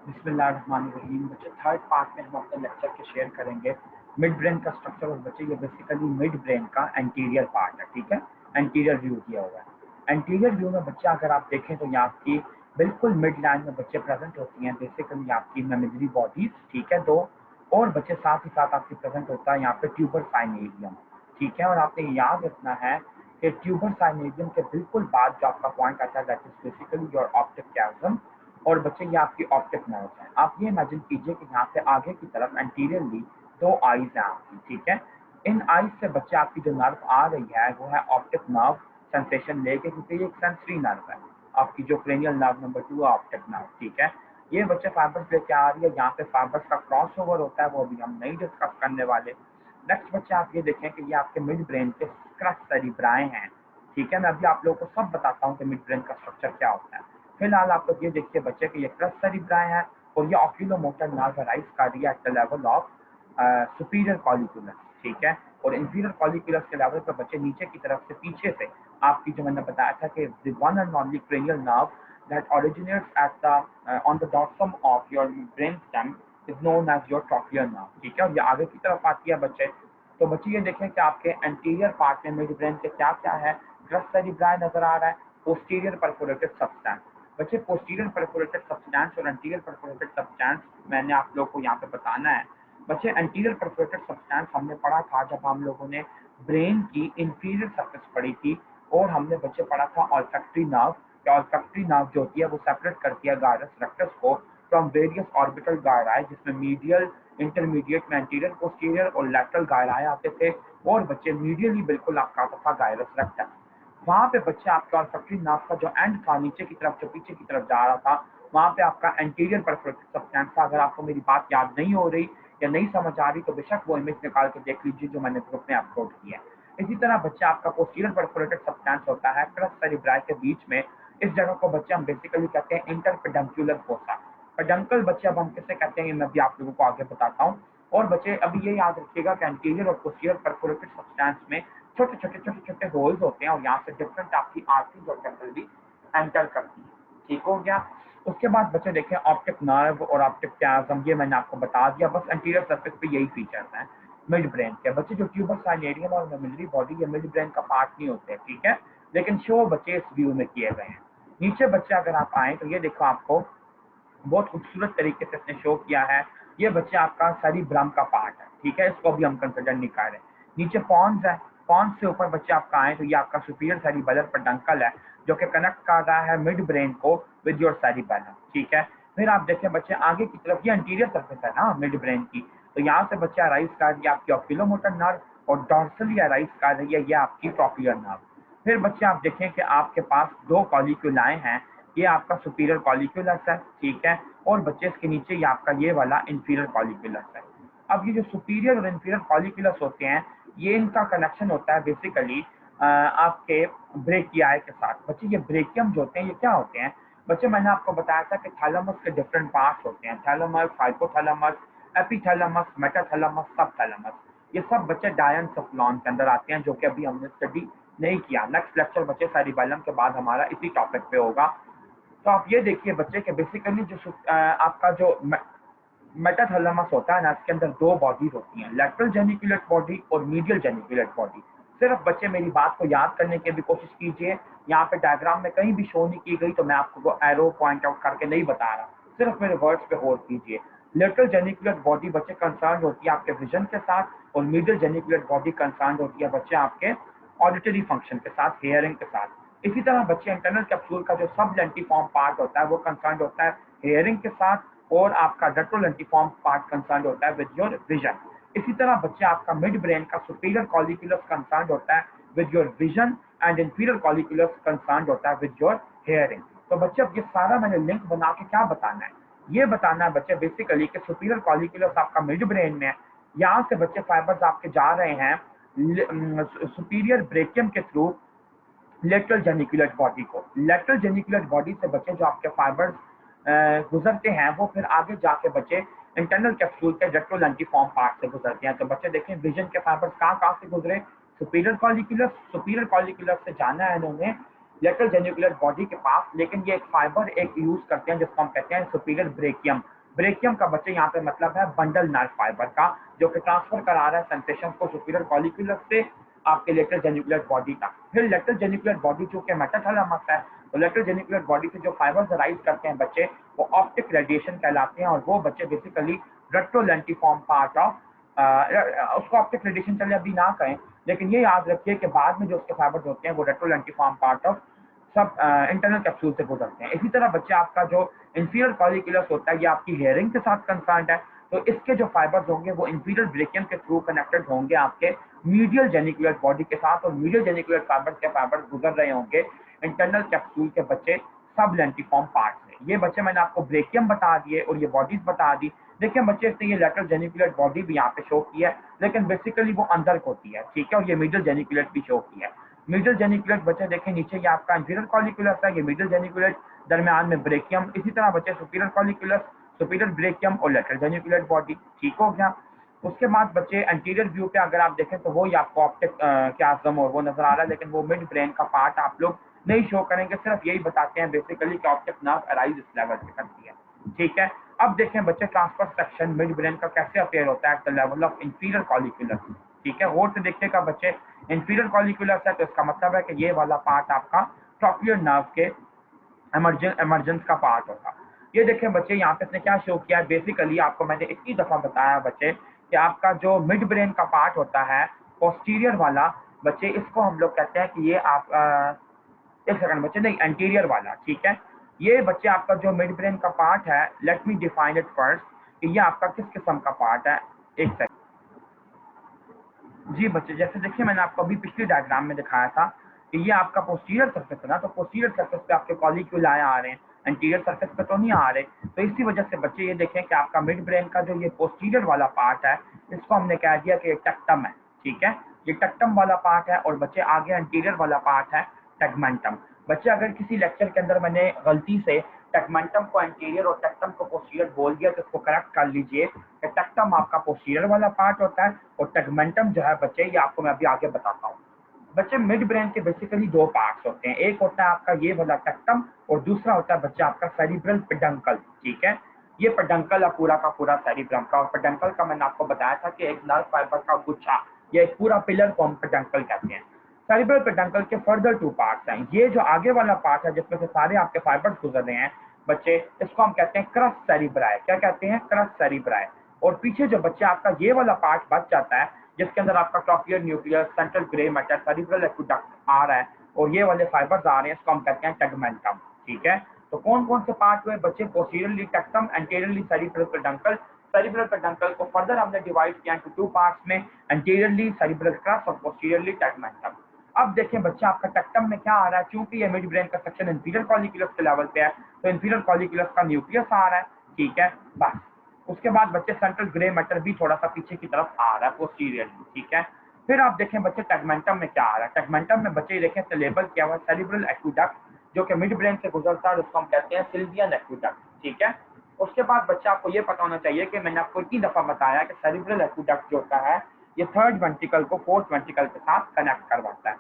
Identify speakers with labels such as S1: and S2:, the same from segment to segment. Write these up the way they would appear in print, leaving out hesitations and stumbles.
S1: बिस्मिल्लाहिर्रहमानिर्रहीम। बच्चे third part में हम अपने लेक्चर के शेयर करेंगे मिड ब्रेन का स्ट्रक्चर। और बच्चे ये बेसिकली मिड ब्रेन का एंटीरियर पार्ट है, ठीक है। एंटीरियर व्यू दिया हुआ है। एंटीरियर व्यू में बच्चे अगर आप देखें तो यहाँ आपकी बिल्कुल मिड लाइन में बच्चे प्रेजेंट होती हैं बेसिकली आपकी मेमोरी बॉडीज, ठीक है, दो। और बच्चे साथ ही साथ आपकी प्रेजेंट होता है यहाँ पे ट्यूबर साइनेरियम, ठीक है। और आपने याद रखना है कि ट्यूबर साइनेरियम के बिल्कुल बाद जो आपका पॉइंट आता है that is basically your optic chiasm. और बच्चे ये आपकी ऑप्टिक नर्व है। आप ये इमेजिन कीजिए कि यहाँ से आगे की तरफ एंटीरियरली दो आईज है आपकी, ठीक है। इन आईज से बच्चे आपकी जो नर्व आ रही है वो है ऑप्टिक नर्व सेंसेशन लेके, क्योंकि ये एक सेंसरी नर्व है। आपकी जो क्रेनियल नर्व नंबर 2 है ऑप्टिक नर्व, ठीक है। ये बच्चे फाइबर्स लेके आ रही है। यहाँ पे फाइबर्स का क्रॉस ओवर होता है, वो अभी हम नहीं डिस्कस करने वाले। नेक्स्ट बच्चे आप ये देखें कि ये आपके मिड ब्रेन के क्रस सेरिब्राए हैं, ठीक है। मैं अभी आप लोगों को सब बताता हूँ कि मिड ब्रेन का स्ट्रक्चर क्या होता है। फिलहाल आप लोग ये देखिए बच्चे कि ये क्रस सेरिब्राए है और ये ऑक्यूलोमोटर नर्व राइज कर रही है at the level of superior colliculus, ठीक है। और इंफीरियर कॉलिकुलस के लेवल पर बच्चे नीचे की तरफ से पीछे से आपकी जो मैंने बताया था कि the one and only cranial nerve that originates at the on the dorsum of your brain stem is known as your trochlear nerve, ठीक है। और ये आगे की तरफ आती है बच्चे। तो बच्चे ये देखें कि आपके एंटीरियर पार्ट में मिड ब्रेन के क्या क्या है। क्रस सेरिब्राई नजर आ रहा है, पोस्टीरियर परफोरेटेड सब्सटेंस। बच्चे पोस्टीरियर परफोरेटेड सब्सटेंस और एंटीरियर परफोरेटेड सब्सटेंस मैंने आप लोग को यहाँ पे बताना है। बच्चे एंटीरियर परफोरेटेड सब्सटेंस हमने पढ़ा था जब हम लोगों ने ब्रेन की इंफीरियर सरफेस पढ़ी थी। और हमने बच्चे पढ़ा था ऑल्फैक्टरी नर्व। ऑल्फैक्टरी नर्व जो होती है वो सेपरेट करती है गायरस रेक्टस को फ्रॉम वेरियस ऑर्बिटल गायराई, जिसमें मीडियल, इंटरमीडिएट में एंटीरियर, पोस्टीरियर और लैटरल गायराई आते थे। और बच्चे मीडियली बिल्कुल आपका आता था गायरस रेक्टस। वहां पे बच्चे आपका ऑल्फैक्टरी नर्व का जो एंड था नीचे की तरफ, जो पीछे की तरफ जा रहा था, वहां पे आपका एंटीरियर परफोरेटेड सब्सटेंस था। अगर आपको मेरी बात याद नहीं हो रही या नहीं समझ आ रही तो बेशक वो इमेज निकाल के देख लीजिए जो मैंने ग्रुप में अपलोड किया है। इसी तरह बच्चे आपका पोस्टीरियर परफोरेटेड सब्सटेंस होता है क्रस सेरिब्राई के बीच में। इस जगह को बच्चे हम बेसिकली कहते हैं इंटरपेडंकुलर फोसा। पेडंकल बच्चे अब हम किसे कहते हैं मैं भी आप लोगों को आगे बताता हूँ। और बच्चे अभी ये याद रखिएगा कि एंटीरियर और पोस्टीरियर परफोरेटेड सब्सटेंस में छोटे छोटे होल्स होते हैं और यहाँ से डिफरेंट आपकी आर्टरीज और कैपिलरीज एंटर करती है, ठीक हो गया। उसके बाद बच्चे देखें ऑप्टिक नर्व और ऑप्टिक कैल्सम, ये मैंने आपको बता दिया। बस एंटीरियर सरफेस पे यही फीचर्स हैं मिड ब्रेन के। बच्चे जो ट्यूबर साइनेरियम और मेमोरी बॉडी ये मिड ब्रेन का पार्ट नहीं होते, ठीक है, लेकिन शो बच्चे इस व्यू में किए गए हैं। नीचे बच्चे अगर आप आए तो ये देखो आपको बहुत खूबसूरत तरीके से इसने शो किया है। ये बच्चे आपका सेरिब्रम का पार्ट है, ठीक है, इसको भी हम कंसिडर नहीं कर रहे। नीचे पॉन्स है, पॉन्स से ऊपर बच्चे आपका आए तो ये आपका सुपीरियर सेरिबेलर पेडंकल है जो कि कनेक्ट कर रहा है मिड ब्रेन को विद योर सेरिबेलम, ठीक है। फिर आप देखें बच्चे आगे की तरफ, ये एंटीरियर सरफेस है ना मिड ब्रेन की, तो यहाँ से बच्चे अराइज कर रही है आपकी ऑक्यूलोमोटर नर्व और डॉर्सली अराइज कर रही है ये आपकी ट्रॉक्लियर नर्व। फिर बच्चे आप देखें कि आपके पास दो कॉलिक्यूलाएं हैं, ये आपका सुपीरियर कॉलिक्यूलस है, ठीक है। और बच्चे इसके नीचे ये आपका ये वाला इंफीरियर कॉलिक्यूलस है। अब ये जो सुपीरियर और इंफीरियर कॉलिक्यूलस होते हैं ये इनका कनेक्शन होता है बेसिकली आपके ब्रेकियाई के साथ। बच्चे ये ब्रेकियम जो होते हैं ये क्या होते हैं। बच्चे मैंने आपको बताया था कि थैलेमस के डिफरेंट पार्ट्स होते हैं, thalamus, hypothalamus, epithalamus, metathalamus, subthalamus. ये सब बच्चे डायनसेफलॉन के अंदर आते हैं जो कि अभी हमने स्टडी नहीं किया। नेक्स्ट लेक्चर बच्चे सेरिबेलम के बाद हमारा इसी टॉपिक पे होगा। तो आप ये देखिए बच्चे के बेसिकली जो आपका जो मेटाथैलेमस होता है ना, इसके अंदर दो बॉडीज होती हैं, लेटरल जेनिकुलेट बॉडी और मीडियल जेनिकुलेट बॉडी। सिर्फ बच्चे मेरी बात को याद करने की भी कोशिश कीजिए। यहाँ पे डायग्राम में कहीं भी शो नहीं की गई तो मैं आपको एरो पॉइंट आउट करके नहीं बता रहा, सिर्फ मेरे वर्ड्स पे गौर कीजिए। लेटरल जेनिकुलेट बॉडी बच्चे कंसर्न होती है आपके विजन के साथ और मीडियल जेनिकुलेट बॉडी कंसर्न होती है बच्चे आपके ऑडिटरी फंक्शन के साथ, हेयरिंग के साथ। इसी तरह बच्चे इंटरनल कैप्सूल का जो सब लेंटिफॉर्म पार्ट होता है वो कंसर्न होता है हेयरिंग के साथ और आपका रेट्रोलेंटिफॉर्म पार्ट कंसर्न होता है विद योर विजन। इसी तरह बच्चे आपका मिड ब्रेन का सुपीरियर कॉलिक्यूलस कंसर्न होता है with your vision and inferior colliculus concern होता है विद योर हेयरिंग। तो बच्चे अब ये सारा मैंने लिंक बना के क्या बताना है, ये बताना है बच्चे बेसिकली कि सुपीरियर कॉलिक्यूलस आपका मिड ब्रेन में है। यहाँ से बच्चे फाइबर्स आपके जा रहे हैं सुपीरियर ब्रेकियम के थ्रू लेटरल जेनिकुलेट बॉडी को। लेटरल जेनिकुलेट बॉडी से बच्चे जो आपके फाइबर्स गुजरते हैं वो फिर आगे जाके बच्चे इंटरनल कैप्सूल के रेट्रोलेंटिफॉर्म पार्ट से गुजरते हैं। तो बच्चे देखें विजन के फाइबर्स कहाँ कहाँ से गुजरे, सुपीरियर कॉलिक्यूलस से जाना है इन्होंने लेटरल जेनिकुलर बॉडी के पास, लेकिन ये एक फाइबर एक यूज करते हैं जिसको हम कहते हैं सुपीरियर ब्रेकियम। ब्रेकियम का बच्चे यहाँ पे मतलब है बंडल नर्व फाइबर का, जो कि ट्रांसफर करा रहा है सेंसेशन को सुपीरियर कॉलिक्यूलर से आपके लेटरल जेनिकुलर बॉडी तक। फिर लेटरल जेनिकुलर बॉडी चूंकि मेटाथैलेमस है, तो लेटरल जेनिकुलर बॉडी से जो फाइबर्स राइज करते हैं बच्चे, वो ऑप्टिक रेडिएशन कहलाते हैं, और वो बच्चे बेसिकली रेट्रोलेंटिफॉर्म पार्ट ऑफ उसको ऑप्टिक रेडिएशन चले अभी ना कहें, लेकिन ये याद रखिए कि बाद में जो उसके फाइबर्स होते हैं वो रेट्रोलेंटिफॉर्म पार्ट ऑफ सब इंटरनल कैप्सूल से गुजरते हैं। इसी तरह बच्चे आपका जो इंफीरियर कॉलिक्यूलस होता है, ये आपकी हेयरिंग के साथ कंसर्न्ड है, तो इसके जो फाइबर्स होंगे वो इंफीरियर ब्रेकियम के थ्रू कनेक्टेड होंगे आपके मीडियल जेनिकुलर बॉडी के साथ, और मीडियल जेनिकुलर फाइबर्स के फाइबर्स गुजर रहे होंगे इंटरनल कैप्सूल के बच्चे सब लेंटिफॉर्म पार्ट से। ये बच्चे मैंने आपको ब्रेकियम बता दिए और ये बॉडीज बता दी। देखिए बच्चे इसने ये लेटरल जेनिकुलर बॉडी भी यहाँ पे शो की है, लेकिन बेसिकली वो अंदर को होती है, ठीक है, और ये मीडियल जेनिकुलर भी शो की है। मीडियल जेनिकुलर बच्चे देखें नीचे ये आपका इंफीरियर कॉलिक्यूलस है, ये मीडियल जेनिकुलर, दरमियान में ब्रेकियम। इसी तरह बच्चे सुपीरियर कॉलिक्यूलस, सुपीरियर ब्रेकियम और लेटरल जेनिकुलर बॉडी, ठीक हो गया। उसके बाद बच्चे एंटीरियर व्यू पे अगर आप देखें तो वो ही आपको ऑप्टिक क्या आजम और वो नजर आ रहा है, लेकिन वो मिड ब्रेन का पार्ट आप लोग नहीं शो करेंगे, सिर्फ यही बताते हैं बेसिकली कि ऑप्टिक नर्व अराइज इस लेवल पे करती है, ठीक है। अब देखें बच्चे ट्रांसफर सेक्शन मिड ब्रेन का कैसे अपेयर होता है at the level of inferior colliculus, ठीक है। और से देखिएगा बच्चे इंफीरियर कॉलिक्यूलस है तो इसका मतलब है कि ये वाला पार्ट आपका ट्रॉक्लियर नर्व के एमर्जेंस का पार्ट होगा। ये देखें बच्चे यहाँ पे इसने क्या शो किया है, बेसिकली आपको मैंने इतनी दफा बताया बच्चे कि आपका जो मिड ब्रेन का पार्ट होता है पोस्टीरियर वाला, बच्चे इसको हम लोग कहते हैं कि ये आप एक सेकंड बच्चे, नहीं एंटीरियर वाला, ठीक है। ये बच्चे आपका जो मिड ब्रेन का पार्ट है, let me define it first कि ये आपका किस किस्म का पार्ट है। एक सेकंड जी बच्चे, जैसे देखिए मैंने आपको अभी पिछली डायग्राम में दिखाया था कि ये आपका पोस्टीरियर सरफेस है ना, तो पोस्टीरियर सरफेस पे आपके कॉलिक्यूल आ रहे हैं, एंटीरियर सरफेस पे तो नहीं आ रहे। तो इसी वजह से बच्चे ये देखें कि आपका मिड ब्रेन का जो ये पोस्टीरियर वाला पार्ट है, इसको हमने कह दिया कि ये टेक्टम है, ठीक है, ये टेक्टम वाला पार्ट है। और बच्चे आगे एंटीरियर वाला पार्ट है टेगमेंटम। बच्चे अगर किसी लेक्चर के अंदर मैंने गलती से टेगमेंटम को एंटीरियर और टेक्टम को पोस्टीरियर बोल दिया तो इसको करेक्ट कर लीजिए कि टेक्टम आपका पोस्टीरियर वाला पार्ट होता है और टेगमेंटम जो है बच्चे ये आपको मैं अभी आगे बताता हूँ। बच्चे मिड ब्रेन के बेसिकली दो पार्ट्स होते हैं, एक होता है आपका ये वाला टेक्टम और दूसरा होता है बच्चा आपका सेरिब्रल पेडंकल, ठीक है। ये पेडंकल है पूरा का पूरा सेरिब्रम का, और पेडंकल का मैंने आपको बताया था कि एक नर्व फाइबर का गुच्छा, ये एक पूरा पिलर को हम पेडंकल कहते हैं। सेरिब्रल पेडंकल के फर्दर टू पार्ट्स हैं। ये जो आगे वाला पार्ट है जिसमें से सारे आपके फाइबर्स गुजर रहे हैं बच्चे, इसको हम कहते हैं क्रस सेरिब्राई। क्या कहते हैं? Cross cerebri. और पीछे जो बच्चे आपका ये वाला पार्ट बच जाता है जिसके अंदर आपका trochlear nucleus, central grey matter, cerebral aqueduct आ रहा है और ये वाले फाइबर्स आ रहे हैं, इसको हम कहते हैं टेगमेंटम, ठीक है। तो कौन कौन से पार्ट हुए बच्चे? Posteriorly tectum, anteriorly cerebral peduncle. Cerebral peduncle को फर्दर हमने डिवाइड किया टू टू पार्ट्स में, एंटीरियरली सेरिब्रल क्रस और पोस्टीरियरली टेगमेंटम। अब देखें बच्चा आपका टेक्टम में क्या आ रहा है, क्योंकि ये मिड ब्रेन का सेक्शन इंफीरियर कॉलिक्यूलस के लेवल पे है तो इंफीरियर कॉलिक्यूलस का न्यूक्लियस आ रहा है, ठीक है, बस। उसके बाद बच्चे सेंट्रल ग्रे मैटर भी थोड़ा सा पीछे की तरफ आ रहा है पोस्टीरियरली, ठीक है। फिर आप देखें बच्चे टेगमेंटम में क्या आ रहा है। टेगमेंटम में बच्चे देखें तो लेबल किया हुआ सेरिब्रल एक्वेडक्ट जो कि मिड ब्रेन से गुजरता है, उसको हम कहते हैं सिल्वियन एक्वेडक्ट, ठीक है। उसके बाद बच्चा आपको ये पता होना चाहिए कि मैंने आपको इतनी दफा बताया कि सेरिब्रल एक्वेडक्ट जो होता है ये थर्ड वेंट्रिकल को फोर्थ वेंट्रिकल के साथ कनेक्ट करवाता है।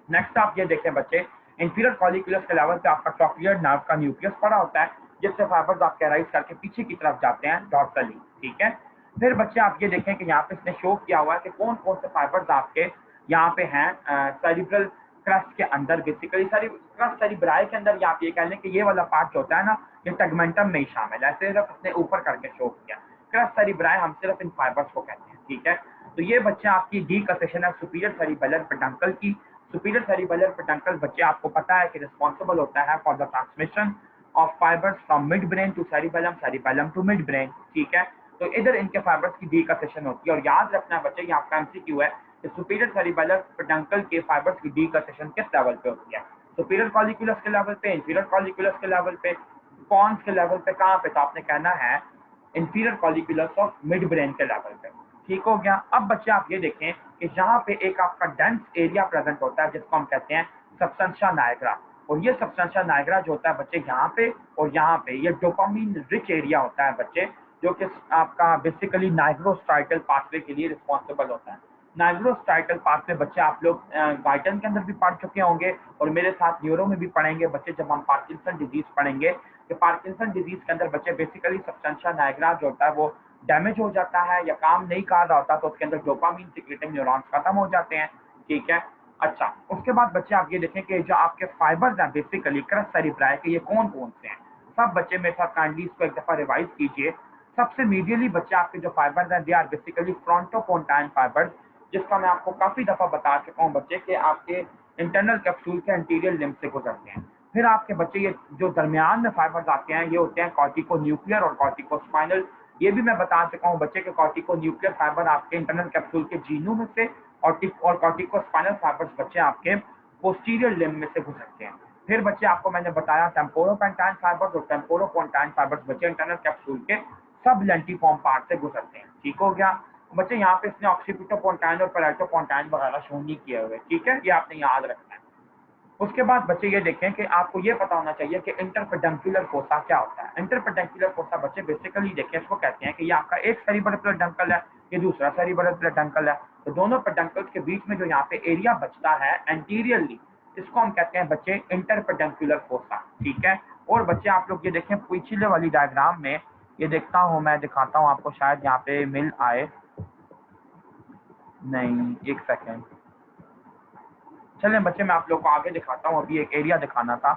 S1: नेक्स्ट आप ये देखें बच्चे, इंफीरियर कॉलिक्यूलस के लेवल पे आपका ट्रॉक्लियर नर्व का न्यूक्लियस पड़ा होता है जिससे फाइबर्स आपके राइज करके पीछे की तरफ जाते हैं डॉर्सली, ठीक है। फिर बच्चे आप ये देखें कि यहाँ पे इसने शो किया हुआ है कि कौन कौन से फाइबर्स आपके यहाँ पे हैं सेरिब्रल क्रस्ट के अंदर, बेसिकली क्रस्ट सेरिब्राई के अंदर, या आप ये कह लें कि ये वाला पार्ट जो होता है ना ये टेगमेंटम में ही शामिल है, सिर्फ इसने ऊपर करके शो किया। क्रस्ट सेरिब्राई हम सिर्फ इन फाइबर्स को कहते हैं, ठीक है। तो ये बच्चे आपकी डी कंसेशन है सुपीरियर सेरिबेलर पेडंकल की। सुपीरियर सेरिबेलर पेडंकल बच्चे आपको पता है कि रिस्पॉन्सिबल होता है for the transmission of fibres from midbrain to cerebellum, cerebellum to midbrain, ठीक है। तो इधर इनके फाइबर्स की डी कंसेशन होती है। और याद रखना है बच्चे, ये आपका एमसीक्यू है कि सुपीरियर सेरिबेलर पेडंकल के फाइबर्स की डी कंसेशन किस लेवल पे होती है? सुपीरियर कॉलिक्यूलस के लेवल पे, इंफीरियर कॉलिक्यूलस के लेवल पे, पॉन्स के लेवल पे, कहाँ पे? तो आपने कहना है इंफीरियर कॉलिक्यूलस ऑफ मिड ब्रेन के लेवल पे, ठीक हो गया। अब बच्चे आप ये देखें कि यहाँ पे एक आपका डेंस एरिया प्रेजेंट होता है जिसको हम कहते हैं सबस्टेंशिया नाइग्रा। और ये सबस्टेंशिया नाइग्रा जो होता है बच्चे यहाँ पे और यहाँ पे, ये डोपामिन रिच एरिया होता है बच्चे, जो कि आपका बेसिकली नाइग्रोस्ट्राइटल पाथवे के लिए रिस्पॉन्सिबल होता है। नाइग्रोस्टाइटल पार्ट में बच्चे आप लोग गाइटन के अंदर भी पढ़ चुके होंगे और मेरे साथ न्यूरो में भी पढ़ेंगे बच्चे जब हम पार्किंसन डिजीज पढ़ेंगे। कि पार्किंसन डिजीज के अंदर बच्चे बेसिकली सब्सटेंशिया नाइग्रा जो होता है वो डैमेज हो जाता है या काम नहीं कर रहा होता, तो उसके अंदर डोपामीन सिक्रेटिंग न्यूरॉन्स खत्म हो जाते हैं। ठीक है। अच्छा, उसके बाद बच्चे आप ये देखें कि जो आपके फाइबर्स हैं बेसिकली क्रस सेरिब्राई के, ये कौन कौन से हैं। सब बच्चे मेरे साथ काइंडली इसको एक दफा रिवाइज कीजिए। सबसे मीडियली बच्चे आपके जो फाइबर्स हैं दे आर बेसिकली फ्रंटोपोंटाइन फाइबर्स, जिसका मैं आपको काफी दफा बता चुका हूँ बच्चे के आपके इंटरनल कैप्सूल के एंटीरियर लिम्ब से गुजरते हैं। फिर आपके बच्चे ये जो दरमियान में फाइबर्स आते हैं ये होते हैं कॉर्टिको न्यूक्लियर और कॉर्टिको स्पाइनल। ये भी मैं बता चुका हूँ बच्चे के कॉर्टिको न्यूक्लियर फाइबर आपके इंटरनल कैप्सूल के जीनू में से और कॉर्टिको स्पाइनल फाइबर्स बच्चे आपके पोस्टीरियर लिम्ब में से गुजरते हैं। फिर बच्चे आपको मैंने बताया टेम्पोरोपेंटाइन फाइबर्स और टेम्पोरोपोंटाइन फाइबर्स बच्चे इंटरनल कैप्सूल के सब लेंटिफॉर्म पार्ट से गुजरते हैं। ठीक हो गया बच्चे, यहाँ पे इसने ऑक्सीपिटोपोंटाइन और पैराटोपोंटाइन वगैरह शो नहीं किए हुए। ठीक है, ये आपने याद रखना है। उसके बाद बच्चे ये देखें कि आपको ये पता होना चाहिए कि इंटरपेडेंकुलर फोसा क्या होता है। इंटरपेडेंकुलर फोसा बच्चे बेसिकली देखें इसको कहते हैं कि ये आपका एक सेरिब्रल पेडंकल है, ये दूसरा सेरिब्रल पेडंकल है, तो दोनों पेडंकल्स के बीच में जो यहाँ पे एरिया बचता है एंटीरियरली, इसको हम कहते हैं बच्चे इंटरपेडेंकुलर फोसा। ठीक है। और बच्चे आप लोग ये देखें पिछले वाली डायग्राम में, ये देखता हूँ मैं दिखाता हूँ आपको, शायद यहाँ पे मिल आए, नहीं एक सेकेंड, चलें बच्चे मैं आप लोग को आगे दिखाता हूँ। अभी एक एरिया दिखाना था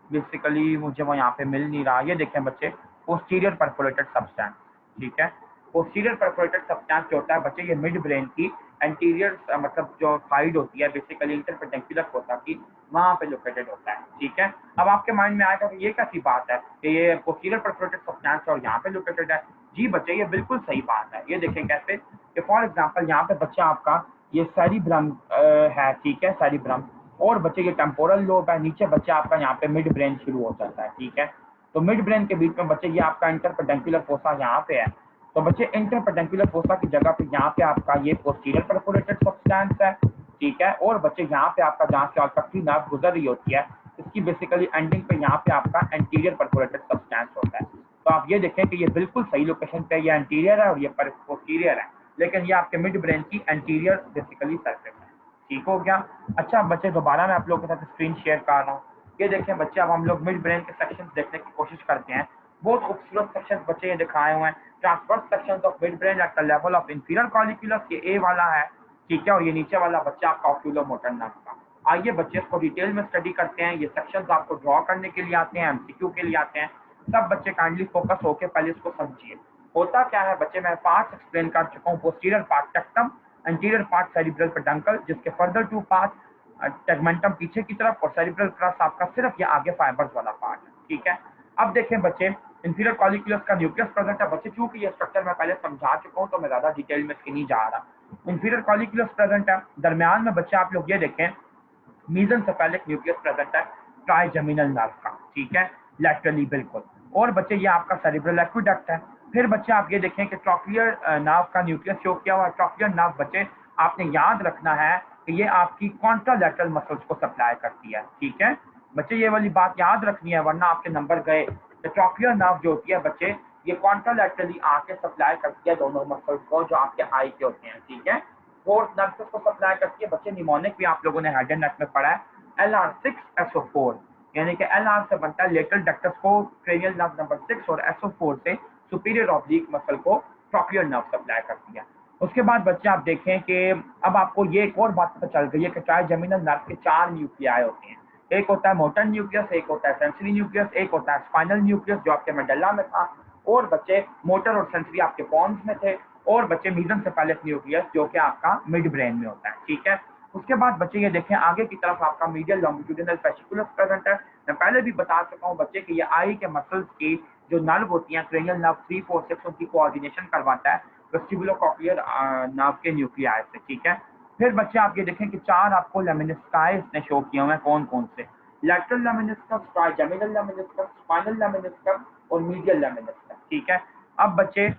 S1: बेसिकली, मुझे वो यहाँ पे मिल नहीं रहा। ये देखें बच्चे पोस्टीरियर परफोरेटेड सब्सटेंस। ठीक है, पोस्टीरियर परफोरेटेड सब्सटेंस जो होता है बच्चे ये मिड ब्रेन की एंटीरियर मतलब जो साइड होती है बेसिकली इंटरपेडेंकुलर फोसा की, वहाँ पे लोकेटेड होता है। ठीक है। अब आपके माइंड में आएगा कि ये कैसी बात है कि ये पोस्टीरियर परफोरेटेड सब्सटेंस और यहाँ पे लोकेटेड है। जी बच्चे ये बिल्कुल सही बात है। ये देखें कैसे कि फॉर एग्जाम्पल यहाँ पे बच्चा आपका ये सेरिब्रम है। ठीक है, सेरिब्रम, और बच्चे ये टेम्पोरल लोब है, नीचे बच्चे आपका यहाँ पे मिड ब्रेन शुरू हो जाता है। ठीक है, तो मिड ब्रेन के बीच में बच्चे ये आपका इंटरपेडेंकुलर फोसा यहाँ पे है, तो बच्चे इंटरपेडेंकुलर फोसा की जगह पे यहाँ पे आपका ये पोस्टीरियर परफोरेटेड सब्सटेंस है। ठीक है, और बच्चे यहाँ पे आपका जहाँ से ऑल्फैक्टरी नर्व गुजर रही होती है इसकी बेसिकली एंडिंग पे यहाँ पे आपका एंटीरियर परफोरेटेड सब्सटेंस होता है। तो आप ये देखें कि ये बिल्कुल सही लोकेशन पे ये एंटीरियर है और ये पोस्टीरियर है, लेकिन ये आपके मिड ब्रेन की एंटीरियर बेसिकली सरफेस है। ठीक हो गया। अच्छा बच्चे दोबारा मैं आप लोगों के साथ स्क्रीन शेयर कर रहा हूँ। ये देखें बच्चे अब हम लोग मिड ब्रेन के सेक्शंस देखने की कोशिश करते हैं। बहुत खूबसूरत सेक्शंस बच्चे ये दिखाए हुए हैं, transverse sections of mid brain at the level of inferior colliculus, ये ए वाला है। ठीक है, और ये नीचे वाला बच्चा आपका ऑक्यूलोमोटर नर्व का। आइए बच्चे इसको डिटेल में स्टडी करते हैं। ये सेक्शंस आपको ड्रॉ करने के लिए आते हैं, एमसीक्यू के लिए आते हैं। सब बच्चे काइंडली फोकस होकर पहले इसको समझिए। होता क्या है बच्चे, मैं पार्ट्स एक्सप्लेन कर चुका हूँ। Posterior part tectum, anterior part cerebral peduncle, जिसके फर्दर टू पार्ट टेगमेंटम पीछे की तरफ और सेरिब्रल क्रस्ट आपका सिर्फ ये आगे फाइबर्स वाला पार्ट है। ठीक है। अब देखें बच्चे इंफीरियर कॉलिक्यूलस का न्यूक्लियस प्रेजेंट है बच्चे, चूंकि ये स्ट्रक्चर मैं पहले समझा चुका हूँ तो मैं ज्यादा डिटेल में इसकी नहीं जा रहा। इंफीरियर कॉलिक्यूलस प्रेजेंट है, दरमियान में बच्चे आप लोग ये देखें मेसेनसेफेलिक न्यूक्लियस प्रेजेंट है ट्राइजेमिनल नर्व का। ठीक है, लैटरली बिल्कुल। और बच्चे ये आपका सेरिब्रल एक्विडक्ट है। फिर बच्चे आप ये देखें कि ट्रॉक्लियर नर्व का न्यूक्लियस शो किया हुआ है। ट्रॉक्लियर नर्व बच्चे आपने याद रखना है कि ये आपकी कॉन्ट्रालैटरल मसल्स को सप्लाई करती है। ठीक है बच्चे, ये वाली बात याद रखनी है वरना आपके नंबर गए। तो ट्रॉक्लियर नर्व जो होती है बच्चे ये कॉन्ट्रालैटरली आके सप्लाई करती है दोनों मसल्स को जो आपके आई के होते हैं। ठीक है, फोर्थ नर्व को सप्लाई करती है बच्चे। निमोनिक भी आप लोगों ने हेड एंड नेक में पढ़ा है, LR6SO4, यानी कि LR से बनता है लेटरल डक्टस को क्रेनियल नर्व नंबर 6 और SO4 से सुपीरियर ऑब्लिक मसल को ट्रॉक्लियर नर्व सप्लाई करती है। उसके बाद बच्चे आप देखें कि अब आपको ये एक और बात पता चल गई है कि ट्राइजेमिनल नर्व के 4 न्यूक्लियाई होते हैं। एक होता है मोटर न्यूक्लियस, एक होता है सेंसरी न्यूक्लियस, एक होता है स्पाइनल न्यूक्लियस जो आपके मेडल्ला में था, और बच्चे मोटर और सेंसरी आपके पॉन्स में थे, और बच्चे मेसेनसेफेलिक न्यूक्लियस जो कि आपका मिड ब्रेन में होता है। ठीक है, उसके बाद बच्चे ये देखें आगे की तरफ आपका मीडियल लॉन्गिट्यूडिनल फेसिकुलस प्रेजेंट है। मैं पहले भी बता चुका हूँ बच्चे कि ये आई के मसल्स की जो नर्व होती हैं क्रेनियल नर्व 3, 4, 6 उनकी कोऑर्डिनेशन करवाता है वेस्टिबुलोकॉक्लियर नर्व के न्यूक्लियाई से। ठीक है, फिर बच्चे आप ये देखें कि 4 आपको लेमिनिस्काई इसने शो किए हुए हैं। कौन कौन से? Lateral lemniscus, trigeminal lemniscus, spinal lemniscus और मीडियल लेमिनिस्कस। ठीक है, अब बच्चे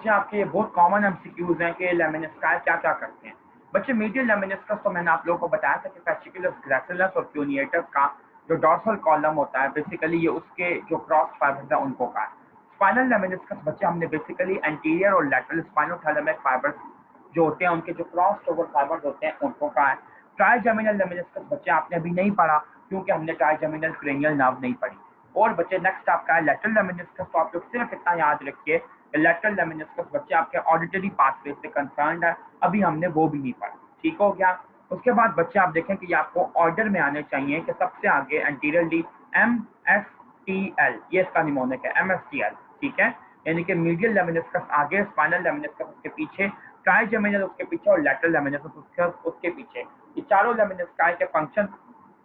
S1: आपके बहुत कॉमन एमसीक्यूज हैं कि लेमिनिस्काई क्या क्या करते हैं। बच्चे मीडियल लेमिनिस्कस तो मैंने आप लोगों को बताया था कि फेसिकुलस ग्रेसिलस और क्यूनिएटस का जो डॉर्सल कॉलम होता है बेसिकली ये उसके जो क्रॉस फाइबर्स है उनको का है। स्पाइनल लेमिनिस्कस बच्चे हमने बेसिकली एंटीरियर और लैटरल स्पाइनोथैलेमिक फाइबर्स जो होते हैं उनके जो क्रॉस ओवर फाइबर्स होते हैं उनको का है। ट्राइजेमिनल लेमिनिस्कस बच्चे आपने अभी नहीं पढ़ा क्योंकि हमने ट्राइजेमिनल क्रेनियल नर्व नहीं पढ़ी। और बच्चे नेक्स्ट आपका है लैटरल लेमिनिस्कस, तो आप लोग सिर्फ इतना याद रखिए लैटरल लेमिनिस्कस बच्चे आपके ऑडिटरी पाथवे से कंसर्न है, अभी हमने वो भी नहीं पढ़ा। ठीक हो गया। उसके बाद बच्चे आप देखें कि ये आपको ऑर्डर में आने चाहिए कि सबसे आगे एंटीरियरली MSTL, ये इसका निमोनिक है MSTL, ठीक है, यानी कि मीडियल लेमिनिस्कस आगे, स्पाइनल लेमिनिस्कस उसके पीछे, ट्राइजेमिनल उसके पीछे और लैटरल लेमिनिस्कस उसके पीछे। ये चारों लेमिनिस्काई के फंक्शन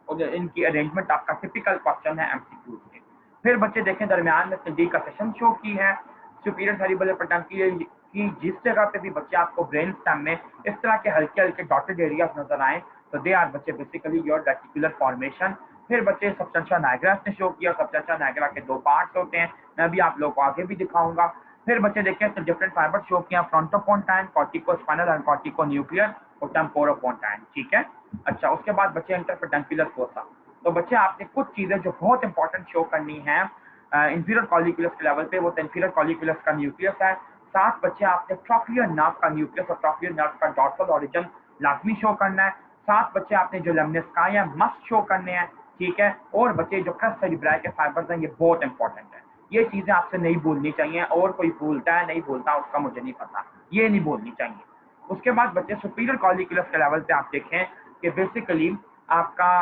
S1: और इनकी अरेंजमेंट आपका टिपिकल क्वेश्चन है एमसीक्यू से। फिर बच्चे देखें दरमियान में डी का सेशन शो की है सुपीरियर सेरिब्रल पटन की जिस जगह पे भी बच्चे आपको ब्रेन स्टेम में इस तरह के हल्के हल्के डॉटेड एरियाज नजर आए तो दे आर बच्चे बेसिकली योर रेटिकुलर फॉर्मेशन। फिर बच्चे सबस्टेंशिया नाइग्रा ने शो किया, सबस्टेंशिया नाइग्रा के दो पार्ट्स होते हैं, मैं अभी आप लोगों को आगे भी दिखाऊंगा। फिर बच्चे देखें तो डिफरेंट फाइबर शो किया, frontopontine, corticospinal and corticonuclear और टेम्पोरोपोन्टाइन, ठीक है। अच्छा, उसके बाद बच्चे इंटरपेडेंकुलर फोसा। तो बच्चे आपने कुछ चीजें जो बहुत इंपॉर्टेंट शो करनी है इंफीरियर कॉलिकुलस के लेवल पे, वो इंफीरियर कॉलिकुलस का न्यूक्लियस है। साथ बच्चे आपने ट्रॉक्लियर नर्व का न्यूक्लियस और ट्रॉक्लियर नर्व का डॉर्सल ओरिजिन लाजमी शो करना है। साथ बच्चे आपने जो लेमिनिस्काई है मस्ट शो करने हैं, ठीक है। और बच्चे जो क्रस्ट सेरिब्राई के फाइबर्स हैं ये बहुत इंपॉर्टेंट है, ये चीजें आपसे नहीं भूलनी चाहिए, और कोई भूलता है नहीं भूलता उसका मुझे नहीं पता, ये नहीं भूलनी चाहिए। उसके बाद बच्चे सुपीरियर कॉलिकुलस के लेवल पे आप देखें कि बेसिकली आपका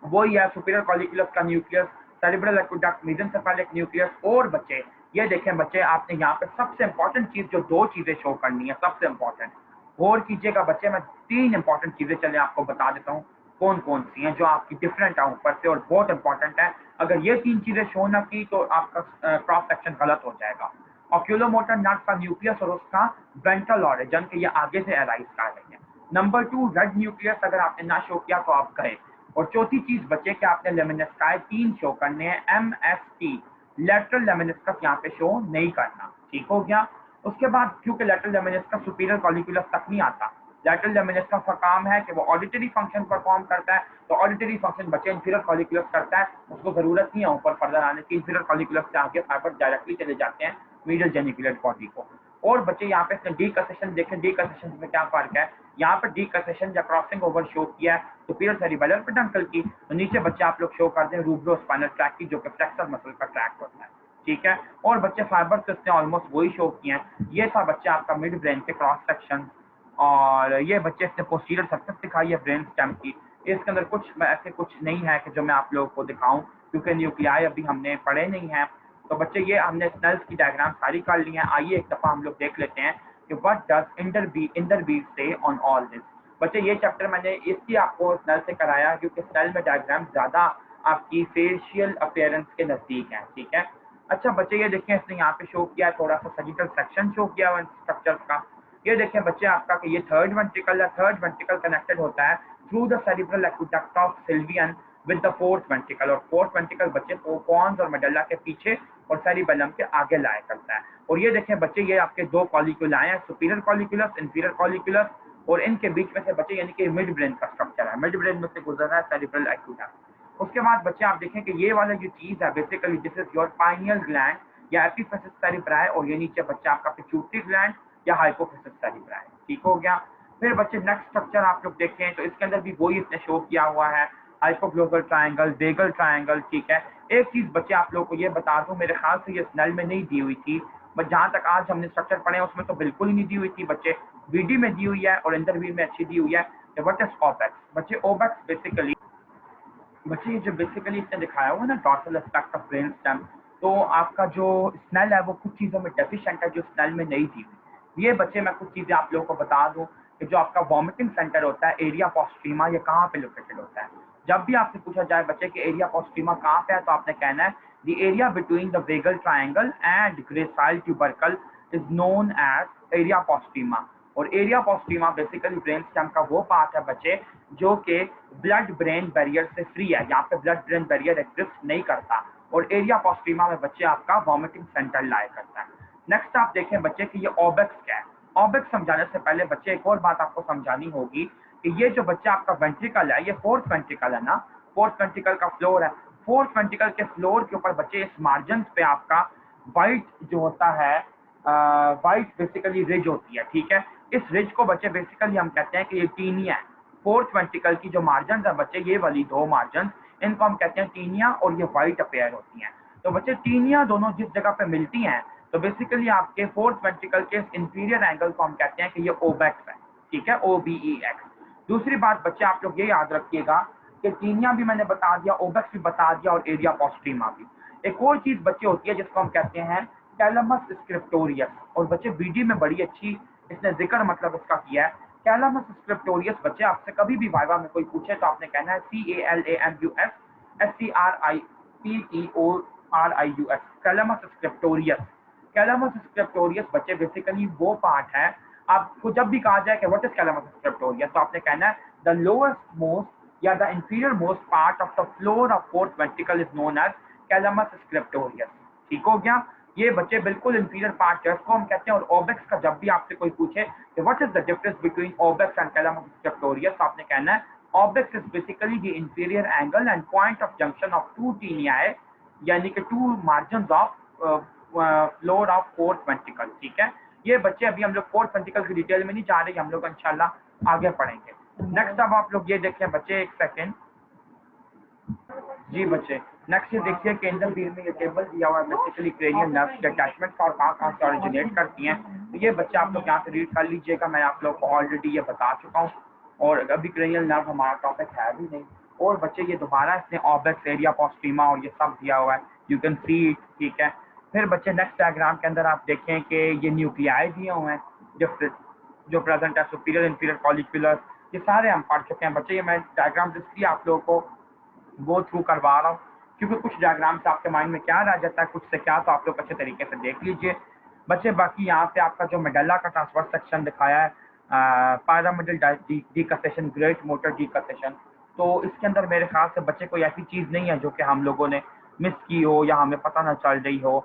S1: वही है सुपीरियर कॉलिकुलस का न्यूक्लियस, सेरिब्रल एक्वेडक्ट, मेसेनसेफेलिक न्यूक्लियस। और बच्चे ये देखें बच्चे आपने यहाँ पे सबसे इंपॉर्टेंट चीज जो दो चीजें शो करनी है सबसे इंपॉर्टेंट, गौर कीजिएगा बच्चे, मैं तीन इंपॉर्टेंट चीजें चले आपको बता देता हूँ कौन कौन सी हैं जो आपकी डिफरेंट है ऊपर से और बहुत इंपॉर्टेंट है। अगर ये तीन चीजें शो ना की तो आपका क्रॉस सेक्शन गलत हो जाएगा। ऑक्यूलोमोटर नर्व का न्यूक्लियस और उसका वेंट्रल ओरिजिन के ये आगे से अराइज कर रही है। नंबर 2 रेड न्यूक्लियस, अगर आपने ना शो किया तो आप गए। और चौथी चीज बचे कि आपने लेमिनिस्काई तीन शो करने हैं, MST लेटरल लेमिनिस्कस यहाँ पे शो नहीं करना, ठीक हो गया। उसके बाद क्योंकि लेटरल लेमिनिस्कस सुपीरियर कॉलिकुलस तक नहीं आता, लेटरल लेमिनिस्कस का काम है कि वो ऑडिटरी फंक्शन परफॉर्म करता है, तो ऑडिटरी फंक्शन बच्चे इंफीरियर कॉलिकुलस करता है, उसको जरूरत नहीं है ऊपर फर्दर आने की, इंफीरियर कॉलिकुलस से आगे फाइबर डायरेक्टली चले जाते हैं मीडियल जेनिकुलेट बॉडी को। और बच्चे यहाँ पे डीकसेशन देखें, डीकसेशन में क्या फर्क है, यहाँ पर डीकसेशन या क्रॉसिंग ओवर शो किया है सुपीरियर सेरिबेलर पेडंकल की, तो नीचे बच्चे आप लोग शो करते हैं रूब्रो स्पाइनल ट्रैक की जो कि फ्लेक्सर मसल का ट्रैक होता है, ठीक है। और बच्चे फाइबर से उसने ऑलमोस्ट वही शो किए हैं। ये था बच्चे आपका मिड ब्रेन के क्रॉस सेक्शन, और ये बच्चे इसने पोस्टीरियर सरफेस दिखाई है ब्रेन स्टेम की। इसके अंदर कुछ ऐसे कुछ नहीं है कि जो मैं आप लोगों को दिखाऊं क्योंकि न्यूक्लियाई अभी हमने पढ़े नहीं है। तो बच्चे ये हमने स्नेल्स की डायग्राम सारी कर ली है, आइए एक दफा हम लोग देख लेते हैं कि व्हाट डज इंटरबीट से ऑन ऑल दिस। बच्चे ये चैप्टर मैंने इसलिए आपको स्नेल से कराया क्योंकि स्नेल में डायग्राम ज्यादा आपकी फेशियल अपीयरेंस के नजदीक है, ठीक है। अच्छा बच्चे ये देखें इसने यहाँ पे शो किया थोड़ा सा सजिटल सेक्शन शो किया हुआ स्ट्रक्चर का। ये देखें बच्चे आपका कि ये थर्ड वेंट्रिकल है, थर्ड वेंट्रिकल कनेक्टेड होता है through the cerebral aqueduct of Sylvian with the fourth ventricle, और फोर्थ वेंट्रिकल बच्चे पोन्स और मेडल्ला के पीछे और सेरिबेलम के आगे लाया करता है। और ये देखें बच्चे ये आपके दो कॉलिक्यूलाई हैं, सुपीरियर कॉलिक्यूलस, इंफीरियर कॉलिक्यूलस, और इनके बीच में से बच्चे यानी कि मिड ब्रेन का स्ट्रक्चर है, मिड ब्रेन में से गुजर रहा है सेरिब्रल एक्वेडक्ट। उसके बाद बच्चे आप देखें कि ये वाला जो चीज है basically this is your pineal gland या एपिफिसिस सेरिब्राई, और ये नीचे बच्चा आपका पिट्यूटरी ग्लैंड या हाइपोफिसिस सेरिब्राई, ठीक हो गया। फिर बच्चे नेक्स्ट स्ट्रक्चर आप लोग देखें तो इसके अंदर भी वही इसने शो किया हुआ है, हाइपोग्लोबल ट्रायंगल, वेगल ट्रायंगल, ठीक है। एक चीज बच्चे आप लोगों को ये बता दूं, मेरे ख्याल से ये स्नेल में नहीं दी हुई थी, बट जहां तक आज हमने स्ट्रक्चर पढ़े उसमें तो बिल्कुल ही नहीं दी हुई थी बच्चे, बीडी में दी हुई है और इंटरव्यू में अच्छी दी हुई है। What is obex? बच्चे ओबेक्स बेसिकली बच्चे ये जो बेसिकली इसने दिखाया हुआ ना dorsal aspect of brain stem, तो आपका जो स्नेल है वो कुछ चीज़ों में डेफिशिएंट है जो स्नेल में नहीं थी। ये बच्चे मैं कुछ चीज़ें आप लोगों को बता दूं कि जो आपका वॉमिटिंग सेंटर होता है एरिया पोस्ट्रीमा, ये कहाँ पे लोकेटेड होता है। जब भी आपसे पूछा जाए बच्चे कि एरिया पोस्ट्रीमा कहाँ पे है तो आपने कहना है the area between the vagal triangle and gracile tubercle is known as area postrema. और area postrema basically brain stem का वो पार्ट है बच्चे जो कि ब्लड ब्रेन बैरियर से फ्री है, यहाँ पे ब्लड ब्रेन बैरियर एग्जिस्ट नहीं करता, और एरिया पोस्ट्रीमा में बच्चे आपका वॉमिटिंग सेंटर लाया करता है। नेक्स्ट आप देखें बच्चे कि ये ओबेक्स क्या है। ओबेक्स समझाने से पहले बच्चे एक और बात आपको समझानी होगी कि ये जो बच्चा आपका वेंट्रिकल है ये फोर्थ वेंट्रिकल है ना, फोर्थ वेंट्रिकल का फ्लोर है। फोर्थ वेंट्रिकल के फ्लोर के ऊपर बच्चे इस मार्जिन पे आपका वाइट जो होता है वाइट बेसिकली रिज होती है, ठीक है। इस रिज को बच्चे बेसिकली हम कहते हैं कि ये टीनिया है। फोर्थ वेंट्रिकल की जो मार्जिन है बच्चे, ये वाली दो मार्जिन, इनको हम कहते हैं टीनिया, और ये व्हाइट अपेयर होती हैं। तो बच्चे टीनिया दोनों जिस जगह पे मिलती हैं तो बेसिकली आपके फोर्थ वेंट्रिकल के इंफीरियर एंगल को हम कहते हैं कि ये ओबेक्स है, ठीक है, OBEX। दूसरी बात बच्चे आप लोग ये याद रखिएगा कि टीनिया भी मैंने बता दिया, ओबेक्स भी बता दिया, और एरिया पोस्ट्रीमा भी। एक और चीज बच्चे होती है जिसको हम कहते हैं कैलमस स्क्रिप्टोरियस, और बच्चे बीडी में बड़ी अच्छी इसने जिक्र मतलब इसका किया है। कैलमस स्क्रिप्टोरियस बच्चे आपसे कभी भी वाइवा में कोई पूछे तो आपने कहना है CALAMUS SCRIPTORIUS, कैलमस स्क्रिप्टोरियस। कैलमस स्क्रिप्टोरियस बच्चे बेसिकली वो पार्ट है, आपको जब भी कहा जाए कि व्हाट इज कैलमस स्क्रिप्टोरियस तो आपने कहना है द लोएस्ट मोस्ट या the inferior most part of the floor of fourth ventricle is known as calamus scriptorius. ठीक हो गया, ये बच्चे बिल्कुल इंफीरियर पार्ट है, उसको हम कहते हैं। और ओबेक्स का जब भी आपसे कोई पूछे कि what is the difference between obex and calamus scriptorius तो आपने कहना है obex is basically the inferior angle and point of junction of two taeniae, यानी कि two margin of floor of fourth ventricle. ठीक है, ये बच्चे अभी हम लोग फोर्थ वेंट्रिकल की डिटेल में नहीं जा रहे, हम लोग इंशाल्लाह आगे पढ़ेंगे। नेक्स्ट अब आप लोग ये देखें बच्चे, एक सेकेंड जी बच्चे, नेक्स्ट ये देखिए कि इंदर बीर में ये टेबल दिया हुआ है बेसिकली क्रेनियल नर्व के अटैचमेंट और कहाँ से ओरिजिनेट करती हैं। तो ये बच्चे आप लोग यहाँ से रीड कर लीजिएगा, मैं आप लोग को ऑलरेडी ये बता चुका हूँ, और अभी क्रेनियल नर्व हमारा टॉपिक है भी नहीं। और बच्चे ये दोबारा इसने ऑब्जेक्ट एरिया पोस्ट्रीमा और ये सब दिया हुआ है, यू कैन सी इट। ठीक है, फिर बच्चे नेक्स्ट डायग्राम के अंदर आप देखें कि ये न्यूक्लियाई दिए हुए हैं जो प्रेजेंट है, सुपीरियर इंफीरियर कॉलिक्यूलर, ये सारे हम पढ़ चुके हैं बच्चे। ये मैं डायग्राम इसलिए आप लोगों को गो थ्रू करवा रहा हूँ क्योंकि कुछ डायग्राम से आपके माइंड में क्या रह जाता है, कुछ से क्या, तो आप लोग अच्छे तरीके से देख लीजिए बच्चे। बाकी यहाँ पे आपका जो मेडल्ला का ट्रांसवर्स सेक्शन दिखाया है, पायरामिडल डीकसेशन, ग्रेट मोटर डीकसेशन, तो इसके अंदर मेरे ख्याल से बच्चे कोई ऐसी चीज़ नहीं है जो कि हम लोगों ने मिस की हो या हमें पता ना चल रही हो।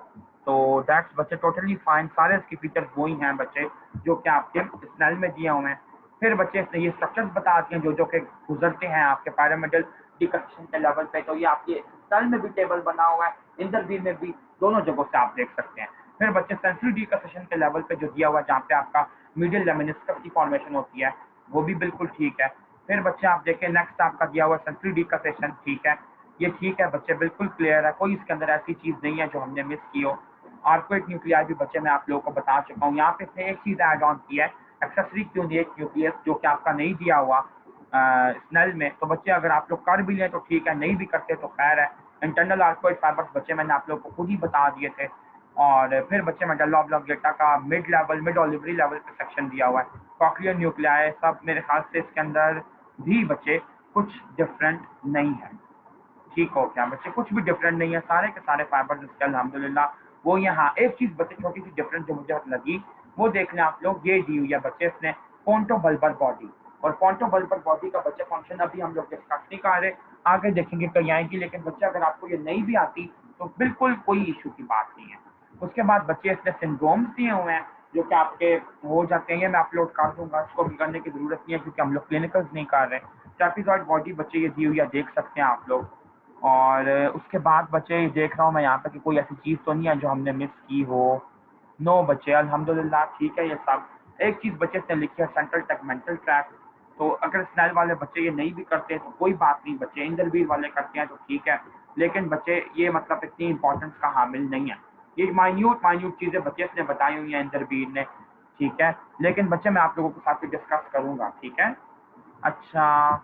S1: तो दैट्स बच्चे टोटली फाइन, सारे इसके फीचर्स वही हैं बच्चे जो कि आपके स्नेल में दिए हुए हैं। फिर बच्चे इसने ये स्ट्रक्चर्स बता दिए जो जो कि गुजरते हैं आपके पायरामिडल डीकसेशन के लेवल पे। तो ये आपके स्नेल में भी टेबल बना हुआ है, इंदरबीर में भी, दोनों जगहों से आप देख सकते हैं। फिर बच्चे सेंसरी डीकसेशन के लेवल पे जो दिया हुआ है जहाँ पे आपका मीडियल लेमिनिस्कस की फॉर्मेशन होती है, वो भी बिल्कुल ठीक है। फिर बच्चे आप देखें नेक्स्ट आपका दिया हुआ सेंसरी डीकसेशन, ठीक है, ये ठीक है बच्चे, बिल्कुल क्लियर है, कोई इसके अंदर ऐसी चीज़ नहीं है जो हमने मिस की हो। आर्कोइड न्यूक्लियाई भी बच्चे मैं आप लोगों को बता चुका हूँ। यहाँ पे इसने एक चीज़ ऐड ऑन की है, एक्सेसरी न्यूक्लियस, जो कि आपका नहीं दिया हुआ स्नेल में। तो बच्चे अगर आप लोग कर भी लें तो ठीक है, नहीं भी करते तो खैर है। इंटरनल आर्कोइड फाइबर्स बच्चे मैंने आप लोगों को खुद ही बता दिए थे। और फिर बच्चे मेडल्ला ऑब्लिंगेटा का mid level, mid olivary level पे सेक्शन दिया हुआ है, कॉक्लियर न्यूक्लियाई, सब मेरे ख्याल से इसके अंदर भी बच्चे कुछ डिफरेंट नहीं है। ठीक हो क्या बच्चे, कुछ भी डिफरेंट नहीं है, सारे के सारे फाइबर्स इसके अल्हम्दुलिल्लाह वो। यहाँ एक चीज़ बच्चे छोटी सी डिफरेंट जो मुझे लगी वो देख लें आप लोग, ये दी हुई है बच्चे इसने पोंटो बल्बर बॉडी। और पोंटो बल्बर बॉडी का बच्चे फंक्शन अभी हम लोग डिस्कस नहीं कर रहे, आगे देखेंगे कहीं आएंगी। लेकिन बच्चे अगर आपको ये नहीं भी आती तो बिल्कुल कोई इशू की बात नहीं है। उसके बाद बच्चे इसने सिंड्रोम्स दिए हुए हैं जो कि आपके हो जाते हैं, ये मैं अपलोड कर दूंगा, इसको भी करने की जरूरत नहीं है क्योंकि हम लोग क्लिनिकल्स नहीं कर रहे। ट्रैपेजॉइड बॉडी बच्चे ये दी हुई है, देख सकते हैं आप लोग। और उसके बाद बच्चे देख रहा हूँ मैं यहाँ पे कि कोई ऐसी चीज़ तो नहीं है जो हमने मिस की हो। नो बच्चे, अल्हम्दुलिल्लाह ठीक है ये सब। एक चीज़ बच्चे से लिखी है सेंट्रल टेगमेंटल ट्रैक, तो अगर स्नेल वाले बच्चे ये नहीं भी करते तो कोई बात नहीं बच्चे, इंदरबीर वाले करते हैं तो ठीक है। लेकिन बच्चे ये मतलब इतनी इंपॉर्टेंस का हामिल नहीं है, ये माइन्यूट चीज़ें बच्चे ने बताई हुई हैं इंदरबीर ने, ठीक है। लेकिन बच्चे मैं आप लोगों के साथ डिस्कस करूँगा, ठीक है। अच्छा,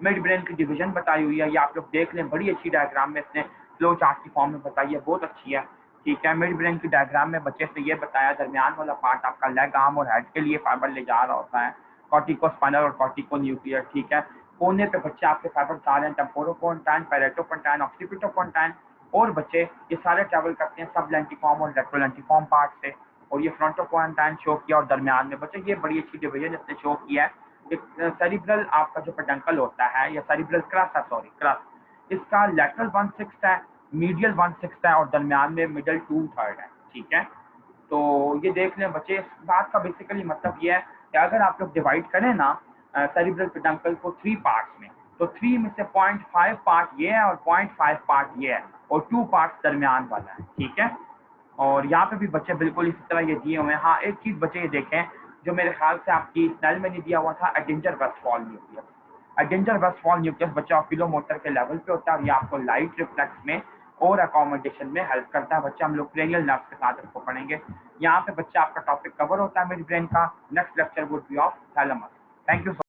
S1: मिड ब्रेन की डिवीजन बताई हुई है, ये आप लोग देख लें, बड़ी अच्छी डायग्राम में इसने फ्लो चार्ट की फॉर्म में बताई है, बहुत अच्छी है, ठीक है। मिड ब्रेन की डायग्राम में बच्चे से ये बताया दरमियान वाला पार्ट आपका लेग, आर्म और हेड के लिए फाइबर ले जा रहा होता है, कॉर्टिको स्पाइनल और कॉर्टिको न्यूक्लियर, ठीक है। कोने पे बच्चे आपके फाइबर जा रहे हैं टेम्पोरोपोंटाइन, पैरेटोपोंटाइन, ऑक्सीपिटोपोंटाइन, और बच्चे ये सारे ट्रैवल करते हैं सब लेंटिफॉर्म और रेट्रोलेंटिफॉर्म पार्ट से, और ये फ्रंटोपोंटाइन शो किया। और दरमियान में बच्चे ये बड़ी अच्छी डिवीजन इसने शो किया है। सेरिब्रल आपका जो पेडंकल होता है या सेरिब्रल क्रस है, सॉरी क्रस, इसका लेटरल 1/6 है, मीडियल 1/6 है, और दरमियान में मिडल 2/3 है, ठीक है। तो ये देख लें बच्चे, इस बात का बेसिकली मतलब ये है कि अगर आप लोग डिवाइड करें ना सेरिब्रल पेडंकल को 3 पार्ट्स में, तो 3 में से 0.5 पार्ट ये है और 0.5 पार्ट ये है, और 2 पार्ट्स दरमियान वाला है, ठीक है। और यहाँ पे भी बच्चे बिल्कुल इसी तरह ये दिए हुए हैं। हाँ, एक चीज़ बच्चे ये देखें जो मेरे ख्याल से आपकी स्नेल में नहीं दिया हुआ था, एडेंजर वेस्टफॉल न्यूक्लियस। एडेंजर वेस्टफॉल न्यूक्लियस बच्चा ऑक्यूलोमोटर के लेवल पे होता है और ये आपको लाइट रिफ्लेक्स में और अकोमोडेशन में हेल्प करता है। बच्चा हम लोग क्रेनियल नर्व्स के साथ इसको पढ़ेंगे। यहाँ पे बच्चा आपका टॉपिक कवर होता है मिड ब्रेन का। Next lecture would be of thalamus. Thank you.